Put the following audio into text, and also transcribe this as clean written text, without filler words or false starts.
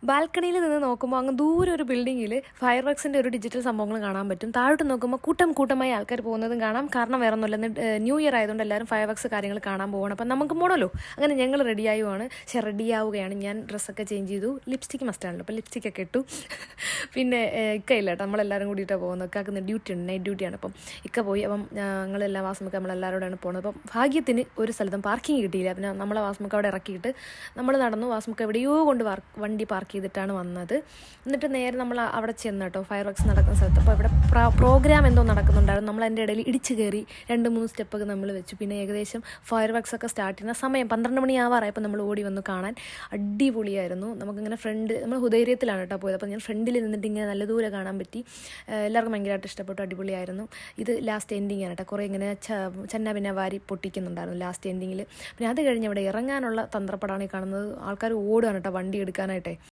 ബാൽക്കണിയിൽ നിന്ന് നോക്കുമ്പോൾ അങ്ങ് ദൂരെ ഒരു ബിൽഡിങ്ങിൽ ഫയർ വർക്സിൻ്റെ ഒരു ഡിജിറ്റൽ സംഭവങ്ങൾ കാണാൻ പറ്റും. താഴോട്ട് നോക്കുമ്പോൾ കൂട്ടമായി ആൾക്കാർ പോകുന്നതും കാണാം. കാരണം വേറെ ഒന്നുമില്ല, ന്യൂ ഇയർ ആയതുകൊണ്ട് എല്ലാവരും ഫയർ വർക്സ് കാര്യങ്ങൾ കാണാൻ പോകണം. അപ്പം നമുക്ക് പോകണമല്ലോ. അങ്ങനെ ഞങ്ങൾ റെഡിയാവുകയാണ്. റെഡിയാവുകയാണ്. ഞാൻ ഡ്രസ്സൊക്കെ ചേഞ്ച് ചെയ്തു. ലിപ്സ്റ്റിക്ക് മസ്റ്റാണല്ലോ, അപ്പോൾ ലിപ്സ്റ്റിക്കൊക്കെ ഇട്ടു. പിന്നെ ഇക്ക ഇല്ല കേട്ടോ, നമ്മളെല്ലാവരും കൂടിയിട്ടാണ് പോകുന്നത്. ഇക്കാക്കുന്ന ഡ്യൂട്ടി ഉണ്ട്, നൈറ്റ് ഡ്യൂട്ടിയാണ്. അപ്പം ഇക്ക പോയി. അപ്പം ഞങ്ങളെല്ലാം വാസ്മക്ക് നമ്മളെല്ലാവരോടാണ് പോകുന്നത്. അപ്പം ഭാഗ്യത്തിന് ഒരു സ്ഥലത്തും പാർക്കിംഗ് കിട്ടിയില്ല. പിന്നെ നമ്മളെ വാസ്മക്ക് അവിടെ ഇറക്കിയിട്ട് നമ്മൾ നടന്നു. വാസ്മക്ക് എവിടെയോ കൊണ്ട് വണ്ടി പാർക്ക് ചെയ്തിട്ടാണ് വന്നത്. എന്നിട്ട് നേരെ നമ്മൾ അവിടെ ചെന്ന് കേട്ടോ, ഫയർ വർക്സ് നടക്കുന്ന സ്ഥലത്ത്. അപ്പോൾ ഇവിടെ പ്രോഗ്രാം എന്തോ നടക്കുന്നുണ്ടായിരുന്നു. നമ്മൾ അതിൻ്റെ ഇടയിൽ ഇടിച്ച് കയറി 2-3 സ്റ്റെപ്പൊക്കെ നമ്മൾ വെച്ചു. പിന്നെ ഏകദേശം ഫയർ വർക്സ് ഒക്കെ സ്റ്റാർട്ട് ചെയ്യുന്ന സമയം 12 മണി ആവാറായപ്പോൾ നമ്മൾ ഓടി വന്നു കാണാൻ. അടിപൊളിയായിരുന്നു. നമുക്കിങ്ങനെ നമ്മൾ ഹുദൈര്യത്തിലാണ് കേട്ടോ പോയത്. അപ്പോൾ ഞാൻ ഫ്രണ്ടിൽ നിന്നിട്ട് ഇങ്ങനെ നല്ല ദൂരെ കാണാൻ പറ്റി. എല്ലാവർക്കും ഭയങ്കരമായിട്ട് ഇഷ്ടപ്പെട്ടു. അടിപൊളിയായിരുന്നു. ഇത് ലാസ്റ്റ് എൻഡിങ് ആണ് കേട്ടോ. കുറേ ഇങ്ങനെ പിന്നെ വാരി പൊട്ടിക്കുന്നുണ്ടായിരുന്നു ലാസ്റ്റ് എൻഡിങ്ങിൽ. പിന്നെ അത് കഴിഞ്ഞ് അവിടെ ഇറങ്ങാനുള്ള തന്ത്രപ്പടാണ് ഈ കാണുന്നത്. ആൾക്കാർ ഓടുകയാണ് കേട്ടോ വണ്ടി എടുക്കാനായിട്ടേ.